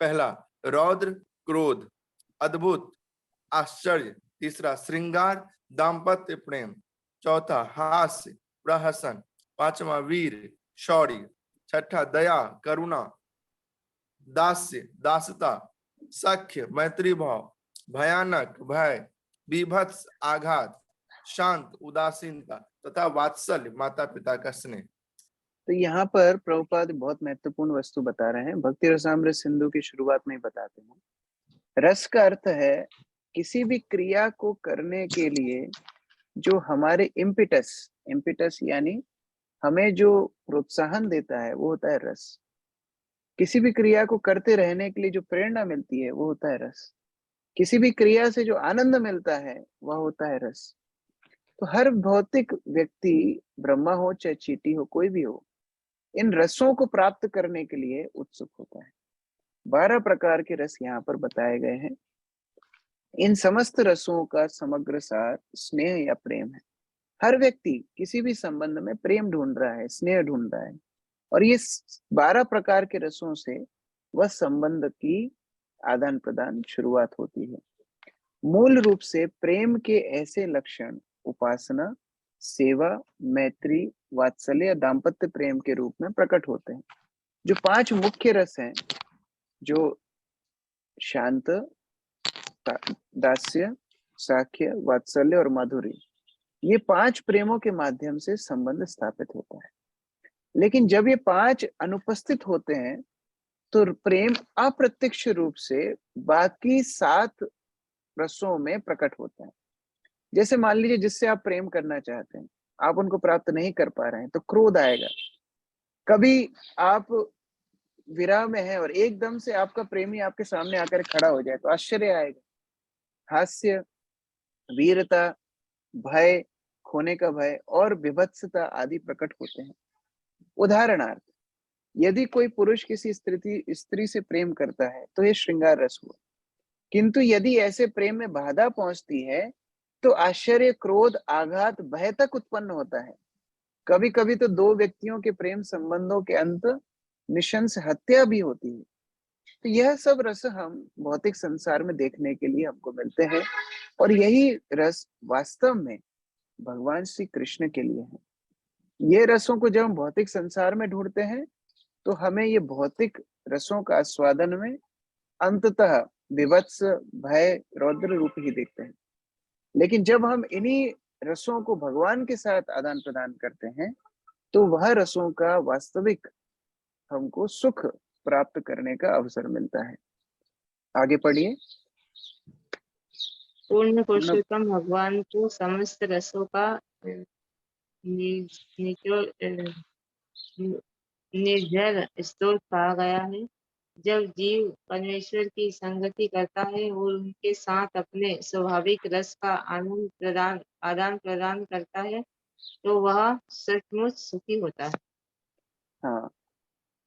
पहला रौद्र, क्रोध, अद्भुत, आश्चर्य। तीसरा श्रृंगार, दाम्पत्य प्रेम। चौथा हास्य, प्रहसन। पांचवा वीर, शौर्य। छठा दया, करुणा, दास्य, दासता, सख्य, मैत्री भाव। भयानक, भय, बीभत्स, आघात। शांत, उदासीनता तथा वात्सल्य, माता पिता का स्नेह। तो यहाँ पर प्रभुपाद बहुत महत्वपूर्ण वस्तु बता रहे हैं। भक्ति रसामृत सिंधु की शुरुआत में ही बताते हैं। रस का अर्थ है किसी भी क्रिया को करने के लिए जो हमारे इम्पिटस यानी हमें जो प्रोत्साहन देता है, वो होता है रस। किसी भी क्रिया को करते रहने के लिए जो प्रेरणा मिलती है, वो होता है रस। किसी भी क्रिया से जो आनंद मिलता है, वह होता है रस। तो हर भौतिक व्यक्ति, ब्रह्मा हो चाहे चींटी हो, कोई भी हो, इन रसों को प्राप्त करने के लिए उत्सुक होता है। 12 प्रकार के रस यहाँ पर बताए गए हैं। इन समस्त रसों का समग्र सार स्नेह या प्रेम है। हर व्यक्ति किसी भी संबंध में प्रेम ढूंढ रहा है, स्नेह ढूंढ रहा है, और ये 12 प्रकार के रसों से वह संबंध की आदान प्रदान शुरुआत होती है। मूल रूप से प्रेम के ऐसे लक्षण उपासना, सेवा, मैत्री, वात्सल्य, दाम्पत्य प्रेम के रूप में प्रकट होते हैं। जो 5 मुख्य रस हैं, जो शांत, दास्य, साख्य, वात्सल्य और माधुर्य, ये 5 प्रेमों के माध्यम से संबंध स्थापित होता है। लेकिन जब ये 5 अनुपस्थित होते हैं तो प्रेम अप्रत्यक्ष रूप से बाकी 7 रसों में प्रकट होता है। जैसे मान लीजिए जिससे आप प्रेम करना चाहते हैं, आप उनको प्राप्त नहीं कर पा रहे हैं तो क्रोध आएगा। कभी आप विरह में हैं और एकदम से आपका प्रेमी आपके सामने आकर खड़ा हो जाए तो आश्चर्य आएगा। हास्य, वीरता, भय, खोने का भय और विभत्सता आदि प्रकट होते हैं। उदाहरणार्थ, यदि कोई पुरुष किसी स्त्री से प्रेम करता है तो यह श्रृंगार रस हुआ, किंतु यदि ऐसे प्रेम में बाधा पहुंचती है तो आश्चर्य, क्रोध, आघात, भय तक उत्पन्न होता है। कभी कभी तो 2 व्यक्तियों के प्रेम संबंधों के अंत निशंस हत्या भी होती है। तो यह सब रस हम भौतिक संसार में देखने के लिए हमको मिलते हैं और यही रस वास्तव में भगवान श्री कृष्ण के लिए है। ये रसों को जब हम भौतिक संसार में ढूंढते हैं तो हमें ये भौतिक रसों का आस्वादन में अंततः विभत्स, भय, रौद्र रूप ही देखते हैं। लेकिन जब हम इन्हीं रसों को भगवान के साथ आदान प्रदान करते हैं तो वह रसों का वास्तविक हमको सुख प्राप्त करने का अवसर मिलता है। आगे पढ़िए। पूर्ण पुरुषोत्तम भगवान को समस्त रसों का निर्जर स्रोत कहा गया है। जब जीव परमेश्वर की संगति करता है और उनके साथ अपने स्वाभाविक रस का आदान प्रदान करता है तो वह सचमुच सुखी होता है। हाँ,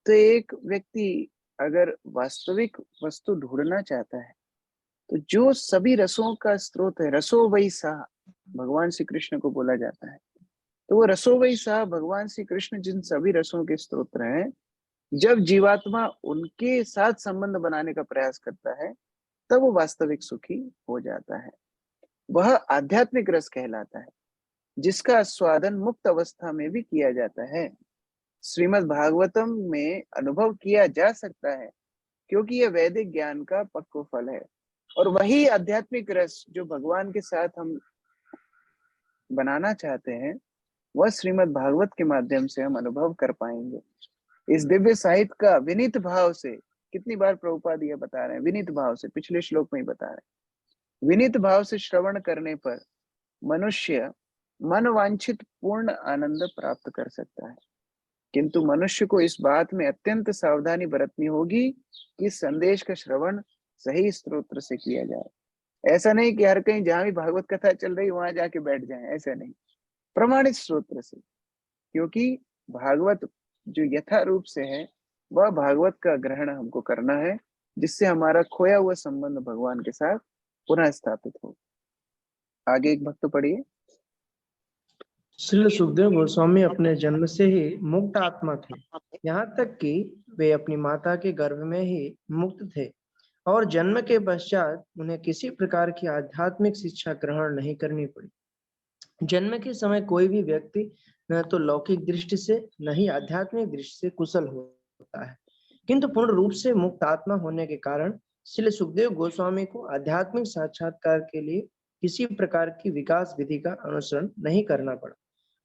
तो एक व्यक्ति अगर वास्तविक वस्तु ढूंढना चाहता है तो जो सभी रसों का स्रोत है, रसो वही सा भगवान श्री कृष्ण को बोला जाता है। तो वो रसो वही सा भगवान श्री कृष्ण जिन सभी रसों के स्रोत हैं, जब जीवात्मा उनके साथ संबंध बनाने का प्रयास करता है तब वो वास्तविक सुखी हो जाता है। वह आध्यात्मिक रस कहलाता है जिसका आस्वादन मुक्त अवस्था में भी किया जाता है। श्रीमद् भागवतम में अनुभव किया जा सकता है क्योंकि यह वैदिक ज्ञान का पक्व फल है और वही आध्यात्मिक रस जो भगवान के साथ हम बनाना चाहते हैं वह श्रीमद् भागवत के माध्यम से हम अनुभव कर पाएंगे। इस दिव्य साहित्य का विनीत भाव से, कितनी बार प्रभुपाद यह बता रहे हैं, विनीत भाव से, पिछले श्लोक में ही बता रहे हैं, विनीत भाव से श्रवण करने पर मनुष्य मन वांछित पूर्ण आनंद प्राप्त कर सकता है। किंतु मनुष्य को इस बात में अत्यंत सावधानी बरतनी होगी कि संदेश का श्रवण सही स्तोत्र से किया जाए। ऐसा नहीं कि हर कहीं जहां भी भागवत कथा चल रही वहां जाके बैठ जाएं, ऐसा नहीं, प्रमाणित स्तोत्र से, क्योंकि भागवत जो यथा रूप से है वह भागवत का ग्रहण हमको करना है जिससे हमारा खोया हुआ संबंध भगवान के साथ पुनः स्थापित हो। आगे एक भक्त पढ़िए। श्री सुखदेव गोस्वामी अपने जन्म से ही मुक्त आत्मा थे, यहाँ तक कि वे अपनी माता के गर्भ में ही मुक्त थे और जन्म के पश्चात उन्हें किसी प्रकार की आध्यात्मिक शिक्षा ग्रहण नहीं करनी पड़ी। जन्म के समय कोई भी व्यक्ति न तो लौकिक दृष्टि से न ही आध्यात्मिक दृष्टि से कुशल होता है, किंतु पूर्ण रूप से मुक्त आत्मा होने के कारण श्री सुखदेव गोस्वामी को आध्यात्मिक साक्षात्कार के लिए किसी प्रकार की विकास विधि का अनुसरण नहीं करना पड़ा,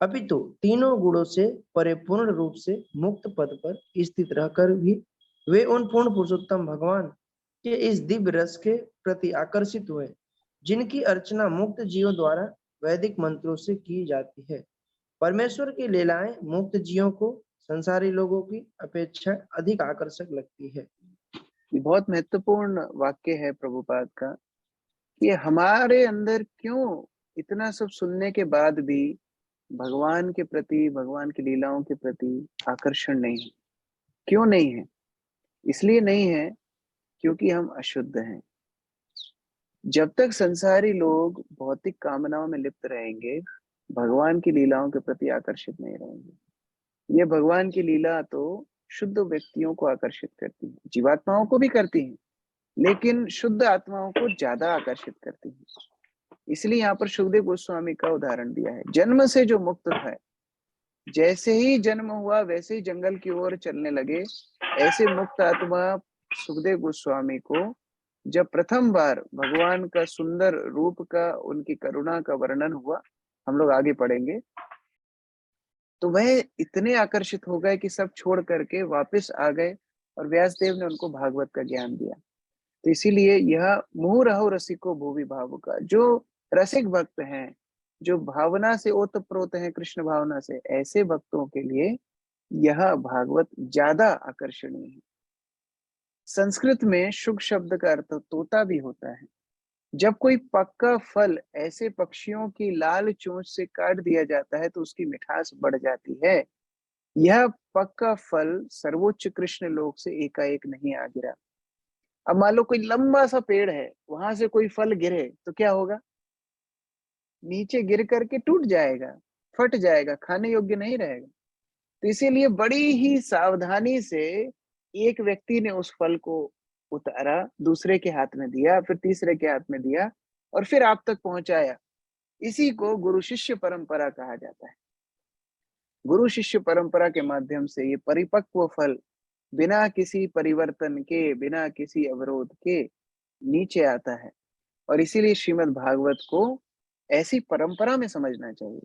अपितु तीनों गुणों से परिपूर्ण रूप से मुक्त पद पर स्थित रहकर भी वे उन पूर्ण पुरुषोत्तम भगवान के इस दिव्य रस के प्रति आकर्षित हुए जिनकी अर्चना मुक्त जीवों द्वारा वैदिक मंत्रों से की जाती है। परमेश्वर की लीलाएं मुक्त जीवों को संसारी लोगों की अपेक्षा अधिक आकर्षक लगती है। बहुत महत्वपूर्ण वाक्य है प्रभुपाद का कि हमारे अंदर क्यों इतना सब सुनने के बाद भी भगवान के प्रति, भगवान की लीलाओं के प्रति आकर्षण नहीं है। क्यों नहीं है? इसलिए नहीं है क्योंकि हम अशुद्ध हैं। जब तक संसारी लोग भौतिक कामनाओं में लिप्त रहेंगे, भगवान की लीलाओं के प्रति आकर्षित नहीं रहेंगे। ये भगवान की लीला तो शुद्ध व्यक्तियों को आकर्षित करती है, जीवात्माओं को भी करती है, लेकिन शुद्ध आत्माओं को ज्यादा आकर्षित करती है। इसलिए यहाँ पर सुखदेव गोस्वामी का उदाहरण दिया है। जन्म से जो मुक्त है, जैसे ही जन्म हुआ वैसे ही जंगल की ओर चलने लगे, ऐसे मुक्त आत्मा सुखदेव गोस्वामी को जब प्रथम बार भगवान का सुंदर रूप का, उनकी करुणा का वर्णन हुआ, हम लोग आगे पढ़ेंगे, तो वह इतने आकर्षित हो गए कि सब छोड़ करके वापस आ गए और व्यासदेव ने उनको भागवत का ज्ञान दिया। तो इसीलिए यह मुहु रहो रसिको भुवि भावुका, जो रसिक भक्त हैं, जो भावना से ओतप्रोत हैं कृष्ण भावना से, ऐसे भक्तों के लिए यह भागवत ज्यादा आकर्षणीय है। संस्कृत में शुक शब्द का अर्थ तोता भी होता है। जब कोई पक्का फल ऐसे पक्षियों की लाल चोंच से काट दिया जाता है तो उसकी मिठास बढ़ जाती है। यह पक्का फल सर्वोच्च कृष्ण लोक से एकाएक नहीं आ गिरा। अब मान लो कोई लंबा सा पेड़ है, वहां से कोई फल गिरे तो क्या होगा? नीचे गिर करके टूट जाएगा, फट जाएगा, खाने योग्य नहीं रहेगा। तो इसीलिए बड़ी ही सावधानी से एक व्यक्ति ने उस फल को उतारा, दूसरे के हाथ में दिया, फिर तीसरे के हाथ में दिया और फिर आप तक पहुंचाया। इसी को गुरु शिष्य परंपरा कहा जाता है। गुरु शिष्य परंपरा के माध्यम से ये परिपक्व फल बिना किसी परिवर्तन के, बिना किसी अवरोध के नीचे आता है। और इसीलिए श्रीमद् भागवत को ऐसी परंपरा में समझना चाहिए।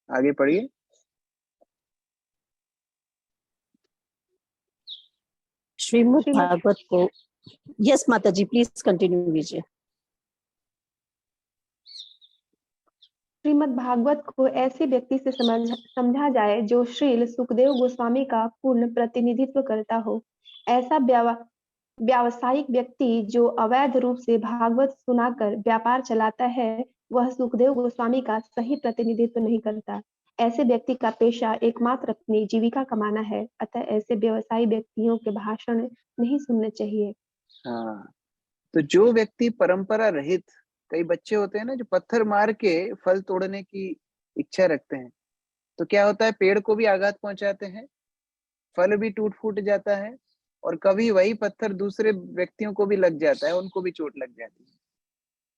आगे पढ़िए। श्रीमद् भागवत को, यस माता जी प्लीज कंटिन्यू कीजिए। श्रीमद् भागवत को ऐसे व्यक्ति से समझा जाए जो श्रील सुखदेव गोस्वामी का पूर्ण प्रतिनिधित्व करता हो। ऐसा व्यावसायिक व्यक्ति जो अवैध रूप से भागवत सुनाकर व्यापार चलाता है, वह सुखदेव गोस्वामी का सही प्रतिनिधित्व नहीं करता। ऐसे व्यक्ति का पेशा एकमात्र अपनी जीविका कमाना है, अतः ऐसे व्यवसायी व्यक्तियों के भाषण नहीं सुनने चाहिए। हाँ, तो जो व्यक्ति परंपरा रहित, कई बच्चे होते हैं ना जो पत्थर मार के फल तोड़ने की इच्छा रखते हैं, तो क्या होता है, पेड़ को भी आघात पहुंचाते हैं, फल भी टूट फूट जाता है और कभी वही पत्थर दूसरे व्यक्तियों को भी लग जाता है, उनको भी चोट लग जाती है।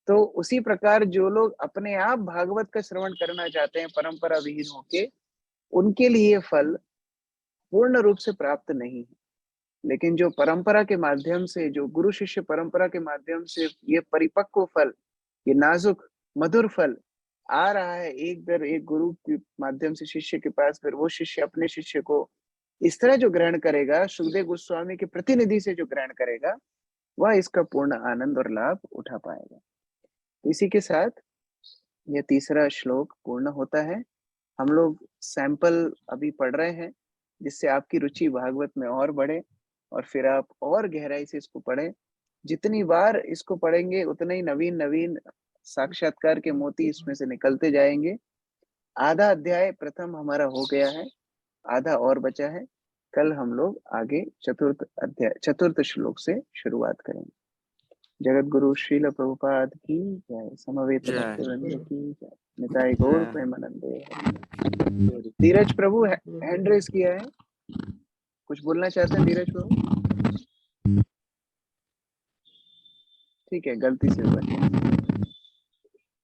तो उसी प्रकार जो लोग अपने आप भागवत का श्रवण करना चाहते हैं परंपरा विहीन होके, उनके लिए फल पूर्ण रूप से प्राप्त नहीं है। लेकिन जो परंपरा के माध्यम से, जो गुरु शिष्य परंपरा के माध्यम से ये परिपक्व फल, ये नाजुक मधुर फल आ रहा है एक दर एक गुरु के माध्यम से शिष्य के पास, फिर वो शिष्य अपने शिष्य को इस तरह जो ग्रहण करेगा, सुखदेव गोस्वामी के प्रतिनिधि से जो ग्रहण करेगा, वह इसका पूर्ण आनंद और लाभ उठा पाएगा। इसी के साथ यह तीसरा श्लोक पूर्ण होता है। हम लोग सैंपल अभी पढ़ रहे हैं जिससे आपकी रुचि भागवत में और बढ़े और फिर आप और गहराई से इसको पढ़ें। जितनी बार इसको पढ़ेंगे उतने ही नवीन नवीन साक्षात्कार के मोती इसमें से निकलते जाएंगे। आधा अध्याय प्रथम हमारा हो गया है, आधा और बचा है। कल हम लोग आगे चतुर्थ श्लोक से शुरुआत करेंगे। जगत गुरु श्रील प्रभुपाद की जय। समवेत भक्तवृंद की जय। निताई गौर प्रेमानंदे। धीरज प्रभु हैंड रेस किया है, कुछ बोलना चाहते हैं धीरज प्रभु? ठीक है, गलती से हुआ।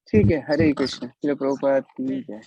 ठीक है, हरे कृष्ण। श्रील प्रभुपाद की जय।